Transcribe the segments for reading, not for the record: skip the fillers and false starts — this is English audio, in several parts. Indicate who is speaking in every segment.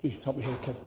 Speaker 1: Please help me here, Kevin.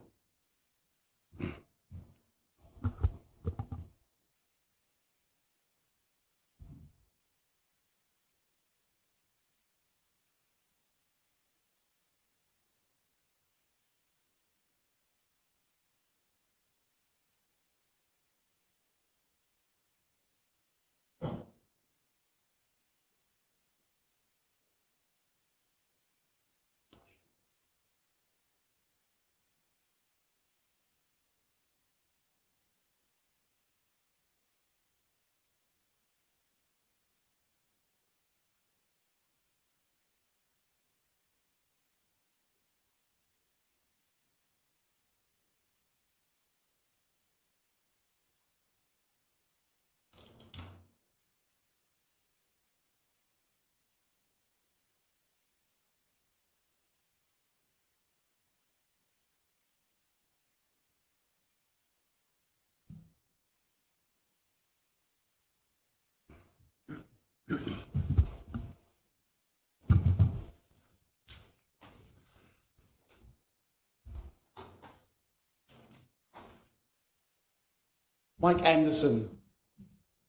Speaker 1: Mike Anderson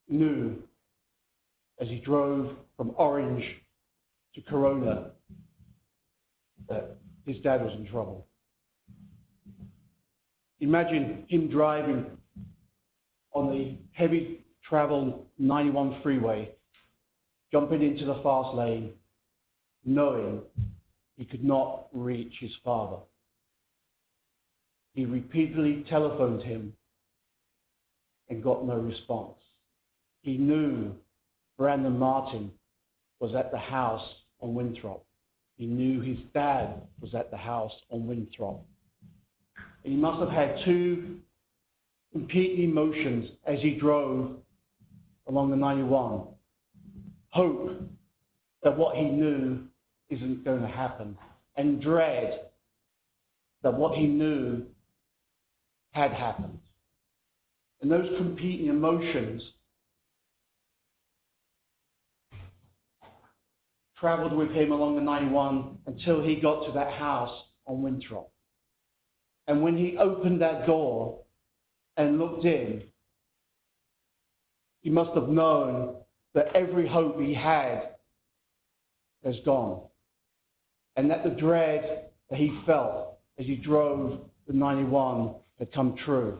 Speaker 1: knew as he drove from Orange to Corona that his dad was in trouble. Imagine him driving on the heavy travel 91 freeway, jumping into the fast lane, knowing he could not reach his father. He repeatedly telephoned him and got no response. He knew Brandon Martin was at the house on Winthrop. He knew his dad was at the house on Winthrop. And he must have had two competing emotions as he drove along the 91. Hope that what he knew isn't going to happen, and dread that what he knew had happened. And those competing emotions traveled with him along the 91 until he got to that house on Winthrop. And when he opened that door and looked in, he must have known that every hope he had has gone, and that the dread that he felt as he drove the 91 had come true.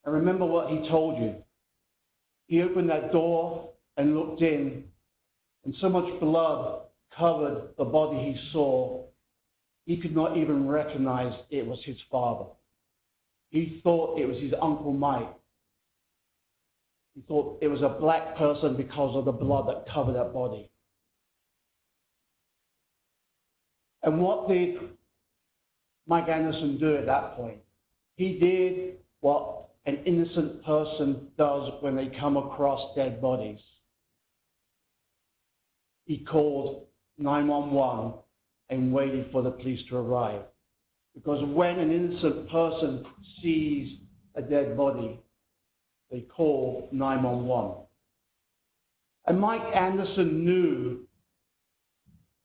Speaker 1: And remember what he told you. He opened that door and looked in, and so much blood covered the body he saw, he could not even recognize it was his father. He thought it was his Uncle Mike. He thought it was a black person because of the blood that covered that body. And what did Mike Anderson do at that point? He did what an innocent person does when they come across dead bodies. He called 911 and waited for the police to arrive. Because when an innocent person sees a dead body, they call 911. And Mike Anderson knew,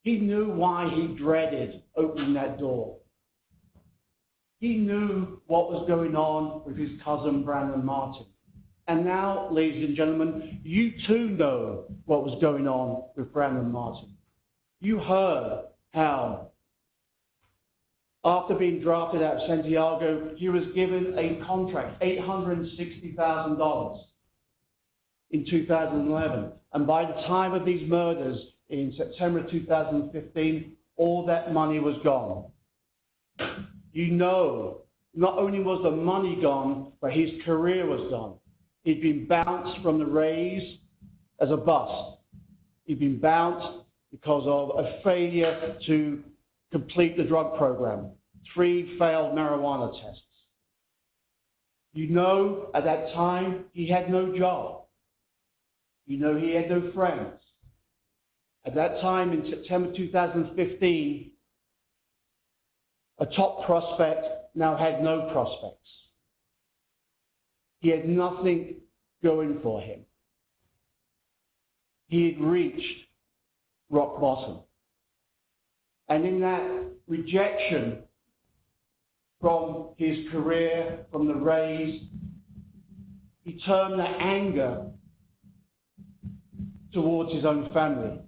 Speaker 1: he knew why he dreaded opening that door. He knew what was going on with his cousin Brandon Martin. And now, ladies and gentlemen, you too know what was going on with Brandon Martin. You heard how, after being drafted out of Santiago, he was given a contract, $860,000 in 2011. And by the time of these murders in September 2015, all that money was gone. You know, not only was the money gone, but his career was gone. He'd been bounced from the Rays as a bust. He'd been bounced because of a failure to complete the drug program, 3 failed marijuana tests. You know, at that time, he had no job. You know, he had no friends. At that time, in September 2015, a top prospect now had no prospects. He had nothing going for him. He had reached rock bottom. And in that rejection from his career, from the Rays, he turned that anger towards his own family.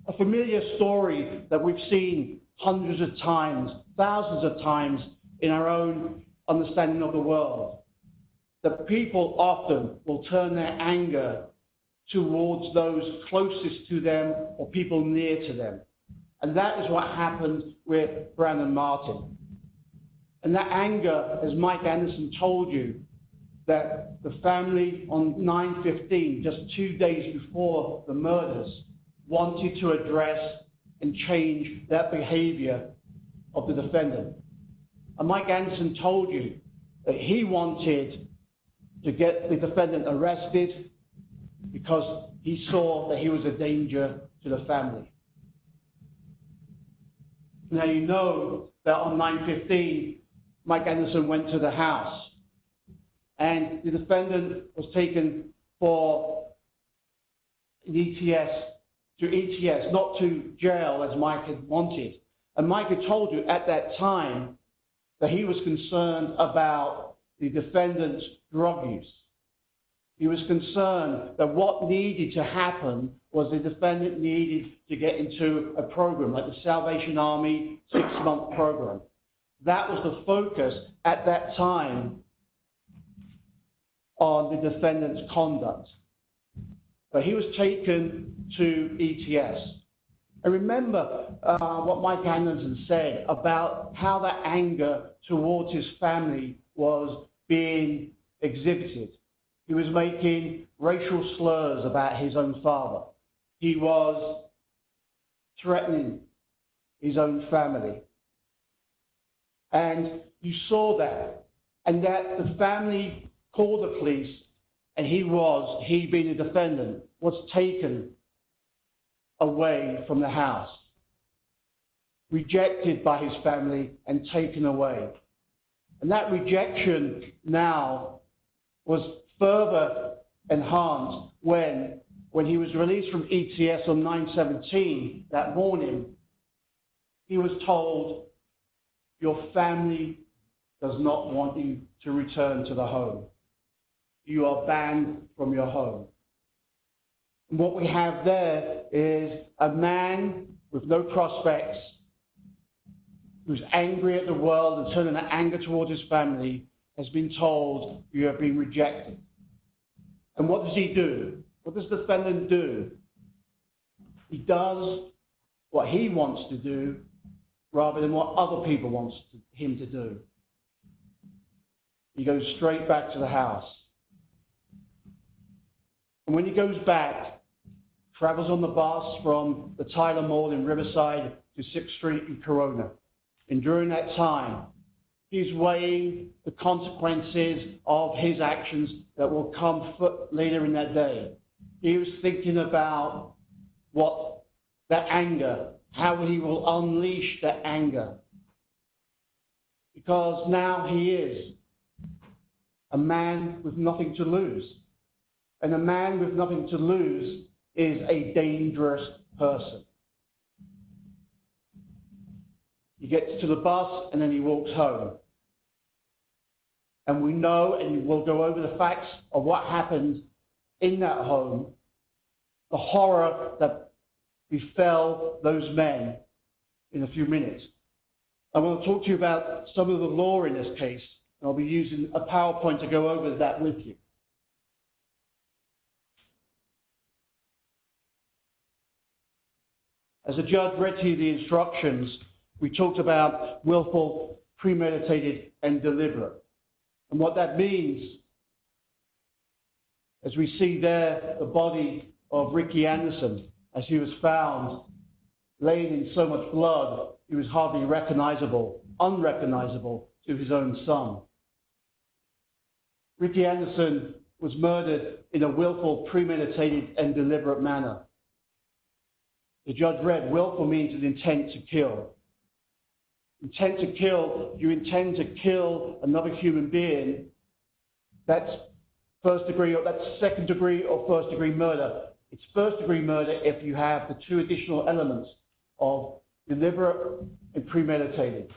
Speaker 1: A familiar story that we've seen hundreds of times, thousands of times in our own understanding of the world. That people often will turn their anger towards those closest to them or people near to them. And that is what happened with Brandon Martin. And that anger, as Mike Anderson told you, that the family on 9/15, just 2 days before the murders, wanted to address and change that behavior of the defendant. And Mike Anderson told you that he wanted to get the defendant arrested because he saw that he was a danger to the family. Now you know that on 9/15, Mike Anderson went to the house and the defendant was taken for ETS, not to jail as Mike had wanted. And Mike had told you at that time that he was concerned about the defendant's drug use. He was concerned that what needed to happen was the defendant needed to get into a program like the Salvation Army 6-month program. That was the focus at that time on the defendant's conduct. But he was taken to ETS. And remember what Mike Anderson said about how that anger towards his family was being exhibited. He was making racial slurs about his own father. He was threatening his own family. And you saw that. And that the family called the police, and he being a defendant, was taken away from the house, rejected by his family and taken away. And that rejection now was further enhanced when he was released from ETS on 9/17 that morning. He was told, your family does not want you to return to the home. You are banned from your home. And what we have there is a man with no prospects, who's angry at the world and turning that anger towards his family, has been told, you have been rejected. And what does he do? What does the defendant do? He does what he wants to do rather than what other people want him to do. He goes straight back to the house. And when he goes back, travels on the bus from the Tyler Mall in Riverside to 6th Street in Corona. And during that time, he's weighing the consequences of his actions that will come later in that day. He was thinking about what that anger, how he will unleash that anger. Because now he is a man with nothing to lose. And a man with nothing to lose is a dangerous person. He gets to the bus and then he walks home. And we know, and we'll go over the facts of what happened in that home, the horror that befell those men in a few minutes. I want to talk to you about some of the law in this case, and I'll be using a PowerPoint to go over that with you. As the judge read to you the instructions, we talked about willful, premeditated, and deliberate. And what that means, as we see there, the body of Ricky Anderson, as he was found, laid in so much blood, he was hardly recognizable, unrecognizable to his own son. Ricky Anderson was murdered in a willful, premeditated, and deliberate manner. The judge read, willful means an intent to kill. Intent to kill, you intend to kill another human being, that's first degree, or that's second degree or first degree murder. It's first degree murder if you have the two additional elements of deliberate and premeditated.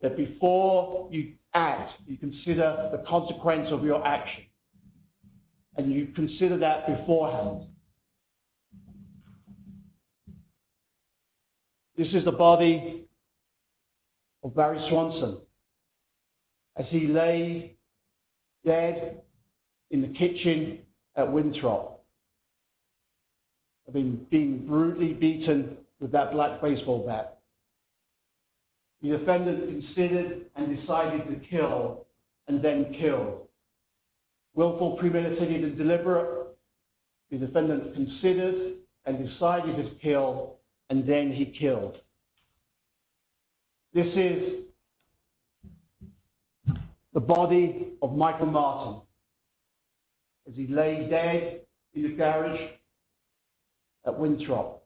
Speaker 1: That before you act, you consider the consequence of your action. And you consider that beforehand. This is the body of Barry Swanson as he lay dead in the kitchen at Winthrop, being brutally beaten with that black baseball bat. The defendant considered and decided to kill and then killed. Willful, premeditated, and deliberate. The defendant considered and decided to kill and then he killed. This is the body of Michael Martin as he lay dead in the garage at Winthrop.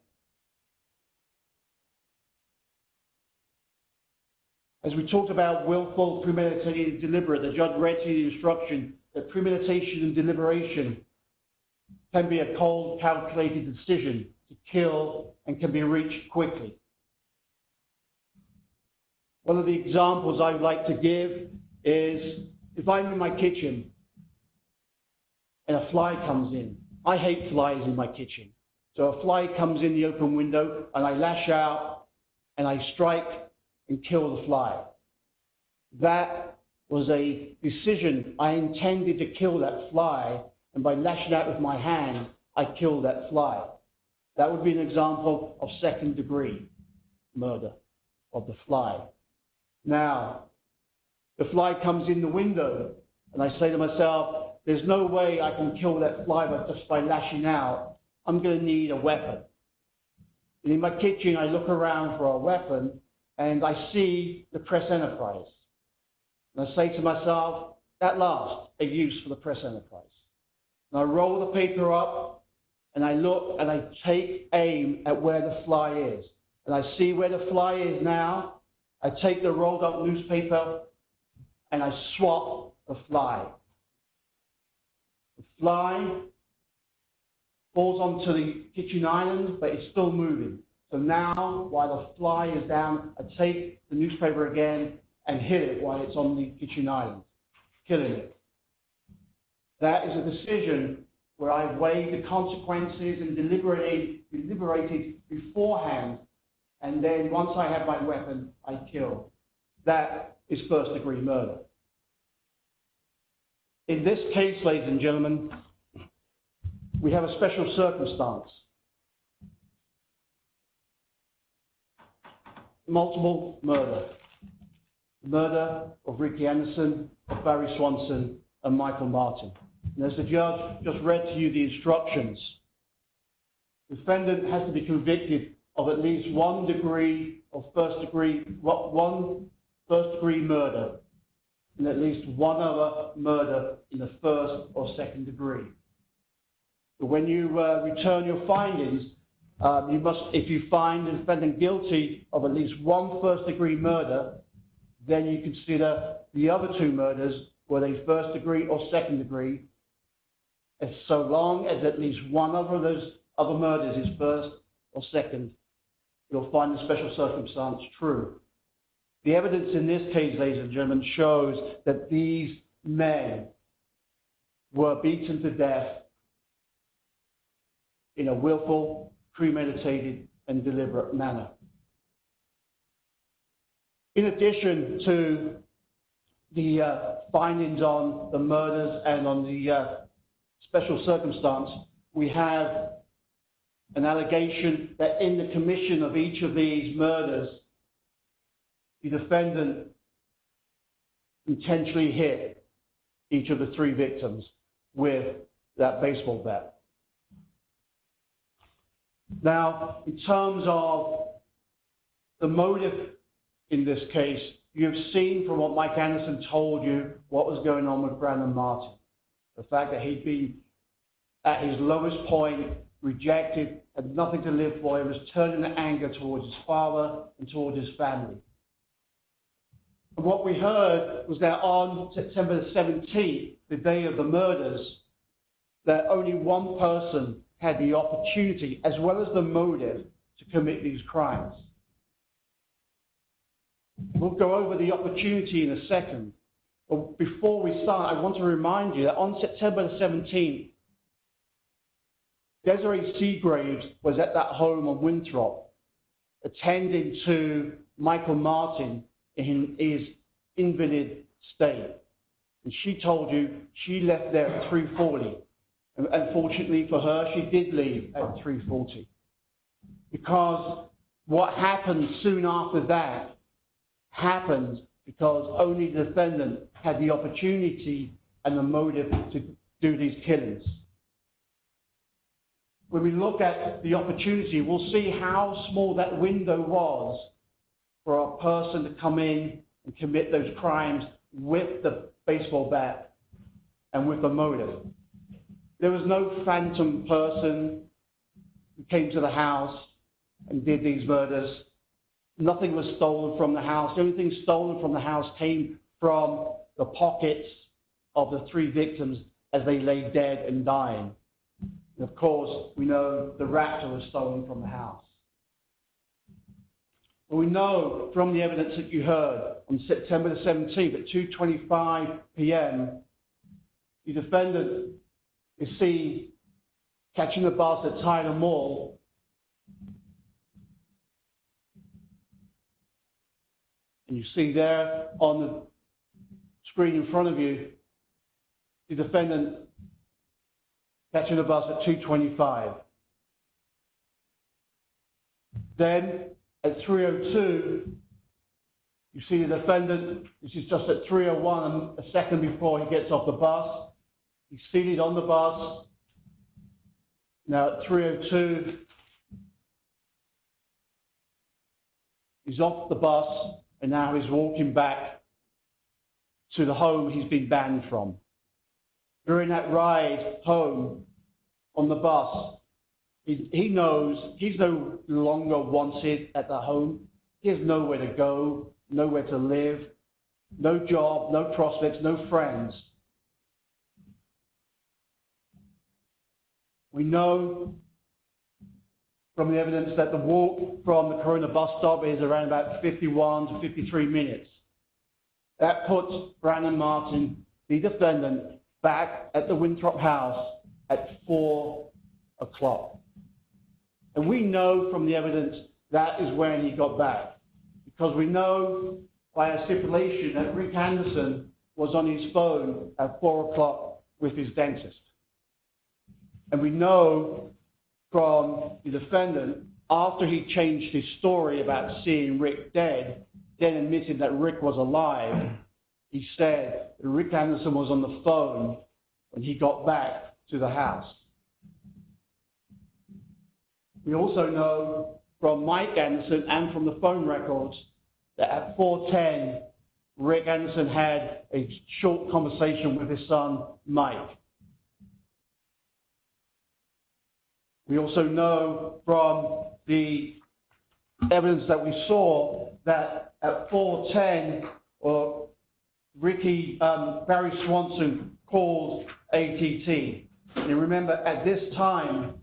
Speaker 1: As we talked about willful, premeditated, and deliberate, the judge read to you the instruction that premeditation and deliberation can be a cold, calculated decision to kill and can be reached quickly. One of the examples I would like to give is if I'm in my kitchen and a fly comes in. I hate flies in my kitchen. So a fly comes in the open window and I lash out and I strike and kill the fly. That was a decision. I intended to kill that fly, and by lashing out with my hand, I killed that fly. That would be an example of second degree murder of the fly. Now, the fly comes in the window, and I say to myself, there's no way I can kill that fly just by lashing out. I'm going to need a weapon. And in my kitchen, I look around for a weapon, and I see the Press Enterprise. And I say to myself, at last, a use for the Press Enterprise. And I roll the paper up, and I look, and I take aim at where the fly is. And I see where the fly is now. I take the rolled up newspaper, and I swat the fly. The fly falls onto the kitchen island, but it's still moving. So now, while the fly is down, I take the newspaper again and hit it while it's on the kitchen island, killing it. That is a decision where I weighed the consequences and deliberated beforehand, and then once I have my weapon, I kill. That is first degree murder. In this case, ladies and gentlemen, we have a special circumstance. Multiple murder. Murder of Ricky Anderson, of Barry Swanson, and Michael Martin. And as the judge just read to you the instructions, the defendant has to be convicted of at least one first degree murder, and at least one other murder in the first or second degree. But when you return your findings, you must, if you find the defendant guilty of at least one first degree murder, then you consider the other two murders, were they first degree or second degree, as so long as at least one of those other murders is first or second, you'll find the special circumstance true. The evidence in this case, ladies and gentlemen, shows that these men were beaten to death in a willful, premeditated, and deliberate manner. In addition to the findings on the murders and on the special circumstance, we have an allegation that in the commission of each of these murders, the defendant intentionally hit each of the 3 victims with that baseball bat. Now, in terms of the motive in this case, you have seen from what Mike Anderson told you what was going on with Brandon Martin. The fact that he'd been at his lowest point, rejected, had nothing to live for. He was turning to anger towards his father and towards his family. And what we heard was that on September the 17th, the day of the murders, that only one person had the opportunity, as well as the motive, to commit these crimes. We'll go over the opportunity in a second. But before we start, I want to remind you that on September the 17th, Desiree Seagraves was at that home on Winthrop, attending to Michael Martin in his invalid state. And she told you she left there at 3:40. And unfortunately for her, she did leave at 3:40. Because what happened soon after that happened because only the defendant had the opportunity and the motive to do these killings. When we look at the opportunity, we'll see how small that window was for a person to come in and commit those crimes with the baseball bat and with the motive. There was no phantom person who came to the house and did these murders. Nothing was stolen from the house. The only thing stolen from the house came from the pockets of the 3 victims as they lay dead and dying. And of course, we know the raptor was stolen from the house. But we know from the evidence that you heard on September the 17th at 2:25 p.m., the defendant is seen catching the bus at Tyler Mall. And you see there on the screen in front of you, the defendant catching the bus at 2:25. Then at 3:02, you see the defendant, this is just at 3:01, a second before he gets off the bus. He's seated on the bus. Now at 3:02, he's off the bus and now he's walking back to the home he's been banned from. During that ride home on the bus, he knows he's no longer wanted at the home. He has nowhere to go, nowhere to live, no job, no prospects, no friends. We know from the evidence that the walk from the Corona bus stop is around about 51 to 53 minutes. That puts Brandon Martin, the defendant, back at the Winthrop house at 4 o'clock. And we know from the evidence that is when he got back, because we know by a stipulation that Rick Anderson was on his phone at 4 o'clock with his dentist. And we know from the defendant, after he changed his story about seeing Rick dead, then admitted that Rick was alive, he said that Rick Anderson was on the phone when he got back to the house. We also know from Mike Anderson and from the phone records that at 4:10, Rick Anderson had a short conversation with his son, Mike. We also know from the evidence that we saw that at 4:10, Barry Swanson called ATT. And remember, at this time,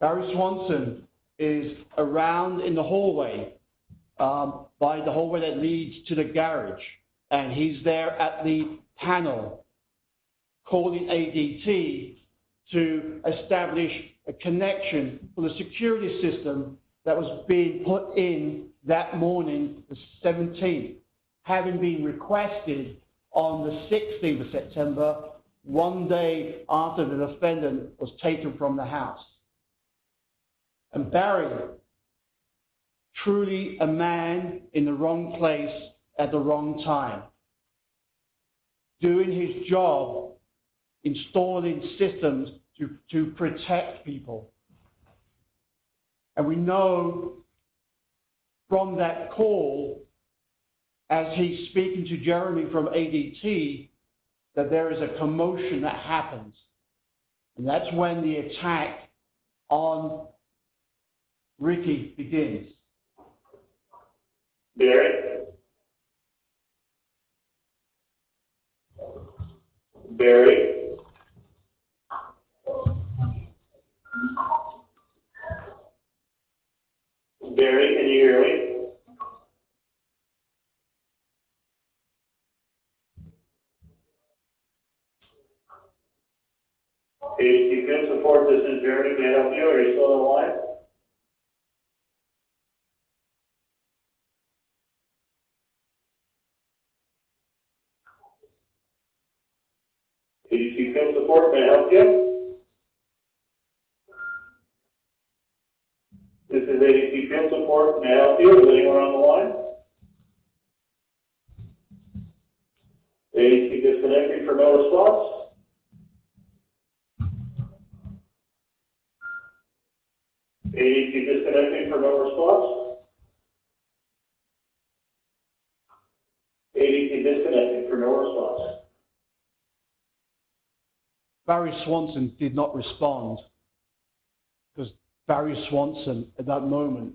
Speaker 1: Barry Swanson is around in the hallway, by the hallway that leads to the garage. And he's there at the panel calling ADT to establish a connection for the security system that was being put in that morning, the 17th, having been requested on the 16th of September one day after the defendant was taken from the house. And Barry, truly a man in the wrong place at the wrong time, doing his job, installing systems to protect people. And we know from that call, as he's speaking to Jeremy from ADT, that there is a commotion that happens. And that's when the attack on Ricky begins.
Speaker 2: Barry? Barry? Barry, can you hear me? ADT Field Support, this is Barry. May I help you? Are you still on the line? ADT Field Support, may I help you? This is ADT Field Support, may I help you? Is anyone on the line? ADT disconnected for no response. ADT disconnecting for no response. ADT disconnecting for no response.
Speaker 1: Barry Swanson did not respond because Barry Swanson at that moment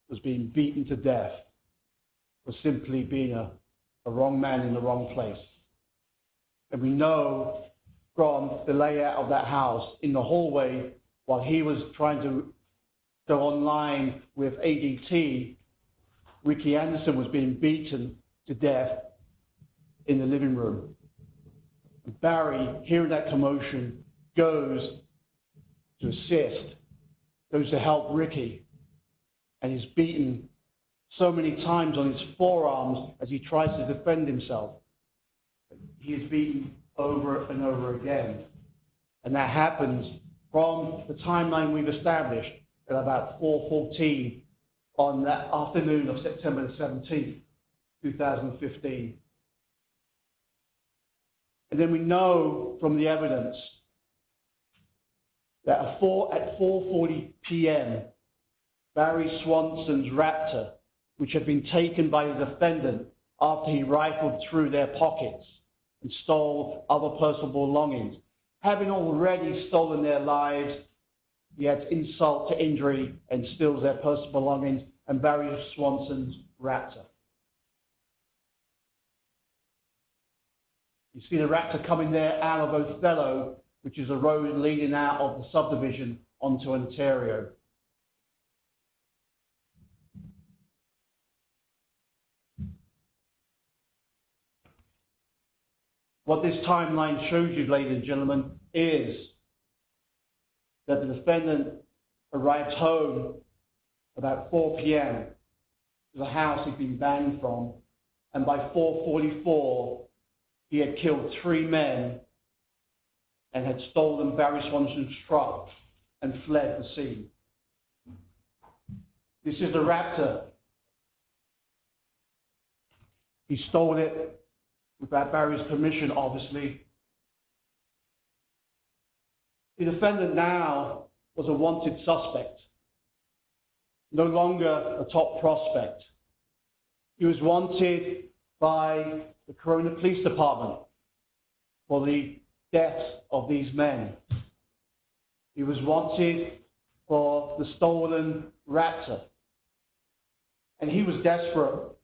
Speaker 1: was being beaten to death for simply being a wrong man in the wrong place. And we know from the layout of that house in the hallway, while he was trying to go online with ADT, Ricky Anderson was being beaten to death in the living room. And Barry, hearing that commotion, goes to assist, goes to help Ricky, and is beaten so many times on his forearms as he tries to defend himself. He is beaten over and over again. And that happens from the timeline we've established at about 4:14 on that afternoon of September the 17th, 2015. And then we know from the evidence that at 4:40 p.m., Barry Swanson's Raptor, which had been taken by the defendant after he rifled through their pockets and stole other personal belongings, having already stolen their lives, he adds insult to injury and steals their personal belongings, and Barry Swanson's Raptor. You see the Raptor coming there out of Othello, which is a road leading out of the subdivision onto Ontario. What this timeline shows you, ladies and gentlemen, is that the defendant arrived home about 4 p.m. to the house he'd been banned from, and by 4:44, he had killed 3 men and had stolen Barry Swanson's truck and fled the scene. This is the Raptor. He stole it without Barry's permission, obviously. The defendant now was a wanted suspect, no longer a top prospect. He was wanted by the Corona Police Department for the deaths of these men. He was wanted for the stolen Raptor. And he was desperate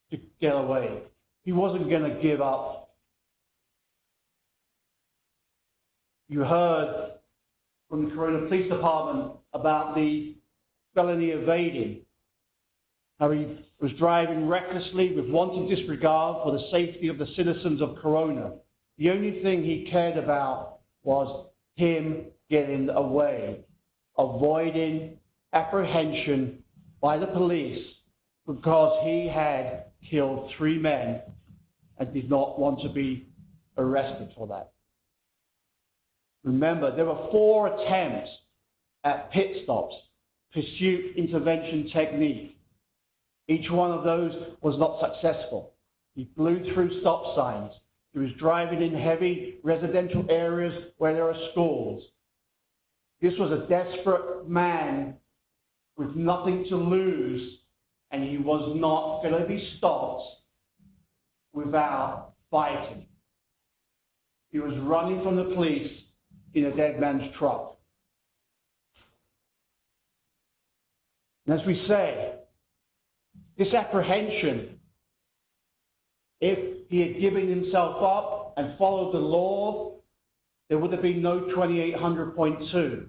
Speaker 1: to get away. He wasn't going to give up. You heard from the Corona Police Department about the felony evading, how he was driving recklessly with wanton disregard for the safety of the citizens of Corona. The only thing he cared about was him getting away, avoiding apprehension by the police because he had killed 3 men and did not want to be arrested for that. Remember, there were 4 attempts at pit stops, pursuit intervention technique. Each one of those was not successful. He blew through stop signs. He was driving in heavy residential areas where there are schools. This was a desperate man with nothing to lose, and he was not going to be stopped without fighting. He was running from the police in a dead man's truck. And as we say, this apprehension, if he had given himself up and followed the law, there would have been no 2800.2,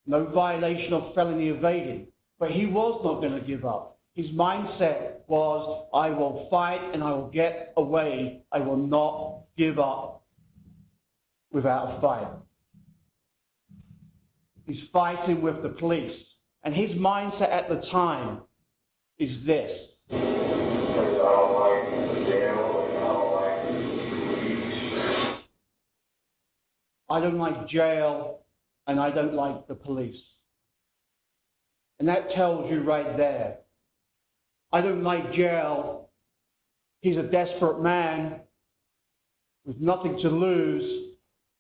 Speaker 1: no violation of felony evading. But he was not going to give up. His mindset was, I will fight and I will get away. I will not give up without a fight. He's fighting with the police. And his mindset at the time is this. I don't like jail and I don't like the police. And that tells you right there. I don't like jail. He's a desperate man with nothing to lose,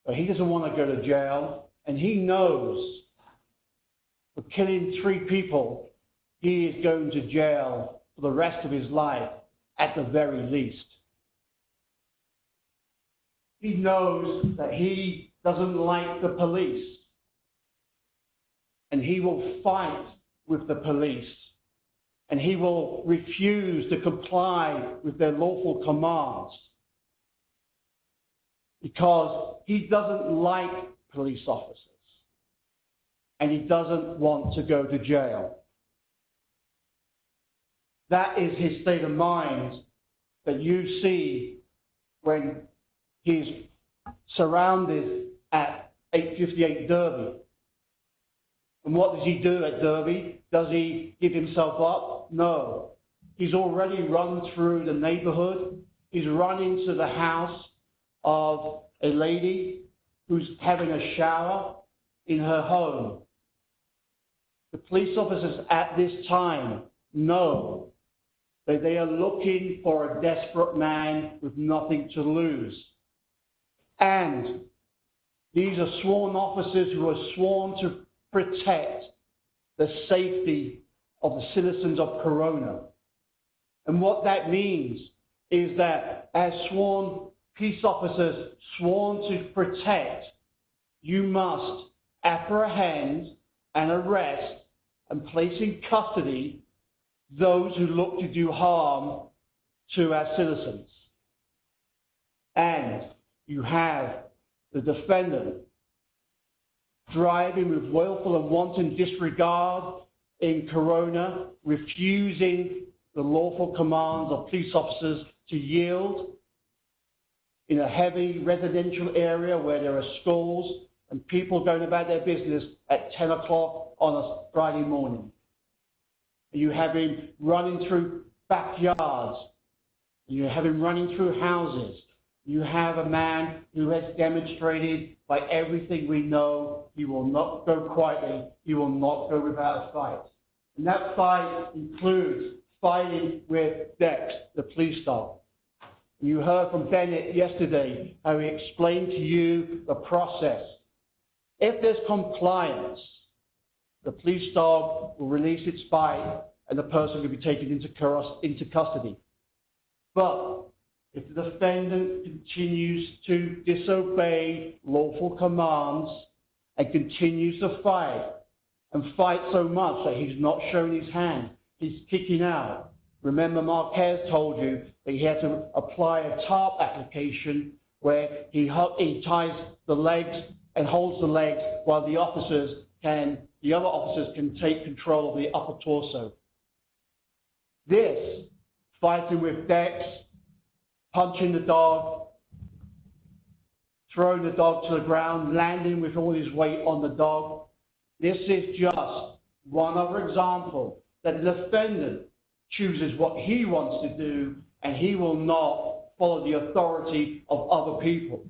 Speaker 1: but he doesn't want to go to jail. And he knows for killing 3 people, he is going to jail for the rest of his life, at the very least. He knows that he doesn't like the police, and he will fight with the police, and he will refuse to comply with their lawful commands because he doesn't like police officers and he doesn't want to go to jail. That is his state of mind that you see when he's surrounded at 858 Derby. And what does he do at Derby? Does he give himself up? No. He's already run through the neighborhood. He's run into the house of a lady who's having a shower in her home. The police officers at this time know that they are looking for a desperate man with nothing to lose. And these are sworn officers who are sworn to protect the safety of the citizens of Corona. And what that means is that as sworn peace officers sworn to protect, you must apprehend and arrest and place in custody those who look to do harm to our citizens. And you have the defendant driving with willful and wanton disregard in Corona, refusing the lawful commands of police officers to yield in a heavy residential area where there are schools and people going about their business at 10 o'clock on a Friday morning. You have him running through backyards. You have him running through houses. You have a man who has demonstrated by everything we know he will not go quietly, he will not go without a fight. And that fight includes fighting with Dex, the police dog. You heard from Bennett yesterday how he explained to you the process. If there's compliance, the police dog will release its bite and the person will be taken into custody. But if the defendant continues to disobey lawful commands and continues to fight, and fight so much that he's not showing his hand, he's kicking out. Remember, Marquez told you that he had to apply a TARP application where he ties the legs and holds the legs while the other officers can take control of the upper torso. This, fighting with Dex, punching the dog, throwing the dog to the ground, landing with all his weight on the dog. This is just one other example that the defendant chooses what he wants to do and he will not follow the authority of other people.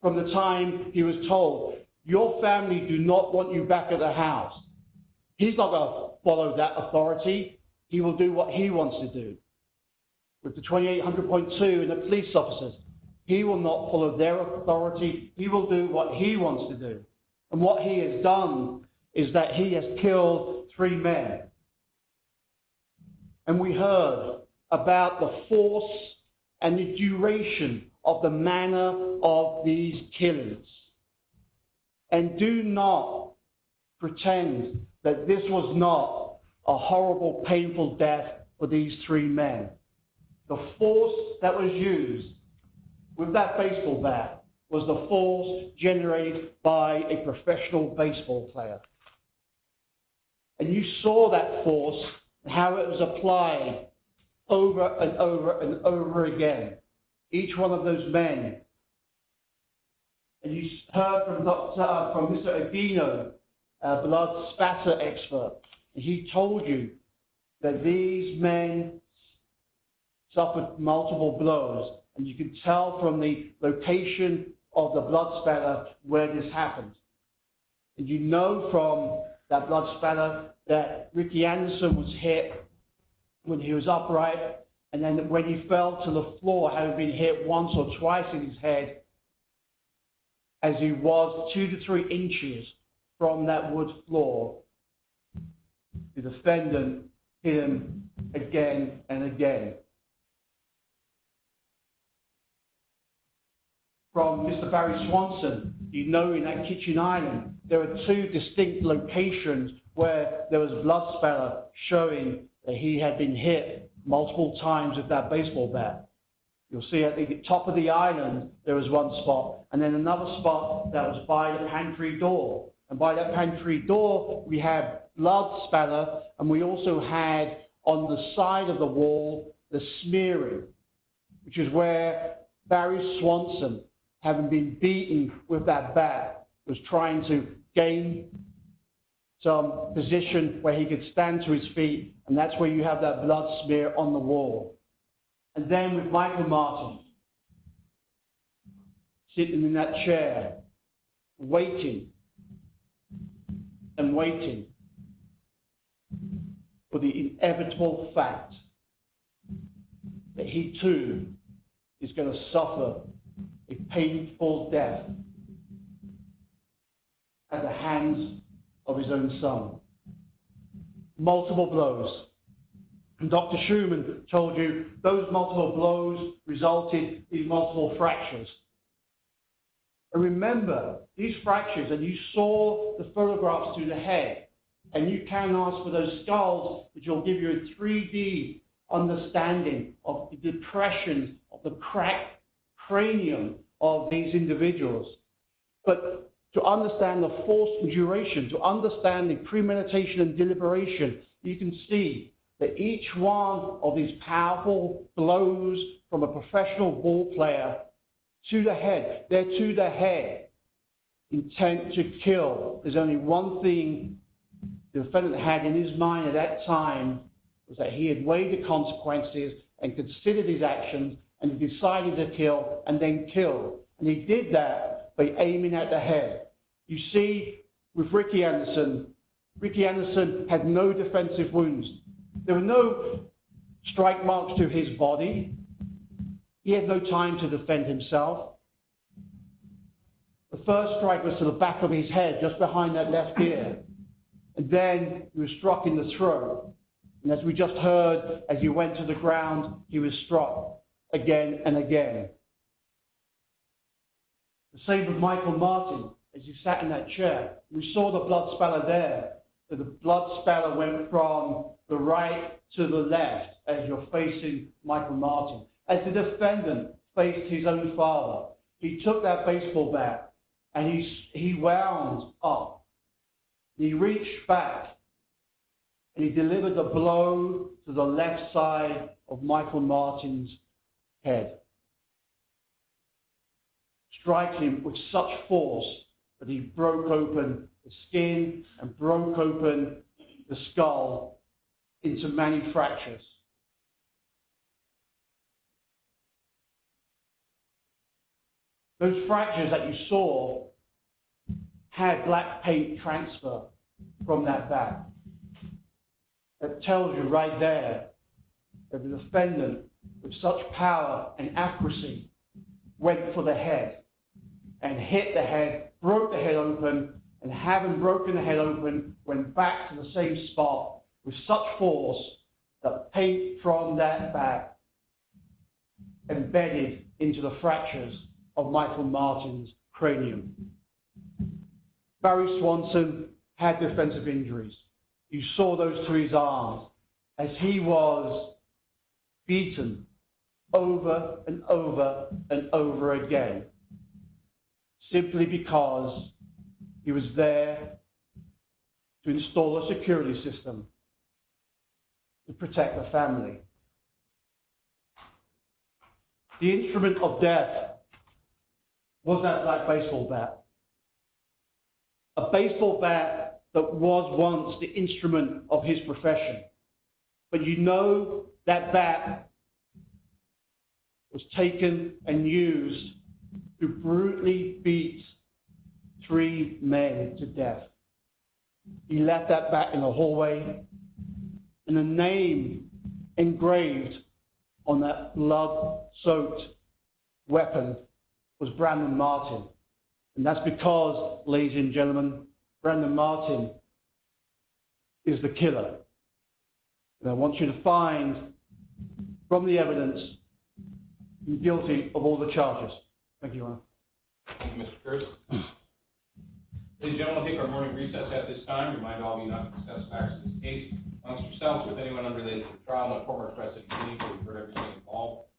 Speaker 1: From the time he was told, your family do not want you back at the house, he's not going to follow that authority. He will do what he wants to do. With the 2800.2 and the police officers, he will not follow their authority. He will do what he wants to do. And what he has done is that he has killed 3 men. And we heard about the force and the duration of the manner of these killings. And do not pretend that this was not a horrible, painful death for these 3 men. The force that was used with that baseball bat was the force generated by a professional baseball player. And you saw that force and how it was applied over and over and over again. Each one of those men. And you heard from Mr. Aguino, a blood spatter expert. And he told you that these men suffered multiple blows. And you can tell from the location of the blood spatter where this happened. And you know from that blood spatter that Ricky Anderson was hit when he was upright, and then when he fell to the floor, having been hit once or twice in his head, as he was 2 to 3 inches from that wood floor, the defendant hit him again and again. From Mr. Barry Swanson, you know in that kitchen island, there are 2 distinct locations where there was blood spatter showing that he had been hit multiple times with that baseball bat. You'll see at the top of the island, there was one spot, and then another spot that was by the pantry door. And by that pantry door, we had blood spatter, and we also had on the side of the wall, the smearing, which is where Barry Swanson, having been beaten with that bat, was trying to gain some position where he could stand to his feet, and that's where you have that blood smear on the wall. And then with Michael Martin, sitting in that chair, waiting and waiting for the inevitable fact that he too is going to suffer a painful death at the hands of his own son. Multiple blows. And Dr. Schumann told you those multiple blows resulted in multiple fractures. And remember, these fractures, and you saw the photographs to the head, and you can ask for those skulls, which will give you a 3D understanding of the depression of the cracked cranium of these individuals. But to understand the force and duration, to understand the premeditation and deliberation, you can see that each one of these powerful blows from a professional ball player to the head, they're to the head, intent to kill. There's only one thing the defendant had in his mind at that time, was that he had weighed the consequences and considered his actions, and he decided to kill and then kill. And he did that by aiming at the head. You see, with Ricky Anderson had no defensive wounds. There were no strike marks to his body. He had no time to defend himself. The first strike was to the back of his head, just behind that left ear. And then he was struck in the throat. And as we just heard, as he went to the ground, he was struck again and again. The same with Michael Martin, as he sat in that chair. We saw the blood spatter there. So the blood spatter went from the right to the left as you're facing Michael Martin. As the defendant faced his own father, he took that baseball bat and he wound up. He reached back and he delivered a blow to the left side of Michael Martin's head, striking him with such force that he broke open the skin and broke open the skull into many fractures. Those fractures that you saw had black paint transfer from that bat. That tells you right there that the defendant, with such power and accuracy, went for the head and hit the head, broke the head open, and having broken the head open, went back to the same spot with such force that paint from that bat embedded into the fractures of Michael Martin's cranium. Barry Swanson had defensive injuries. You saw those to his arms as he was beaten over and over and over again, simply because he was there to install a security system to protect the family. The instrument of death was that black baseball bat. A baseball bat that was once the instrument of his profession. But you know that bat was taken and used to brutally beat 3 men to death. He left that bat in the hallway, and a name engraved on that blood-soaked weapon was Brandon Martin. And that's because, ladies and gentlemen, Brandon Martin is the killer. And I want you to find, from the evidence, him guilty of all the charges. Thank you, Your Honor.
Speaker 3: Thank you, Mr. Kurtz. Ladies and gentlemen, we'll take our morning recess at this time. Remind all of you not to discuss facts in this case amongst yourselves with anyone unrelated to the trial. No former arrested, you've heard everything involved.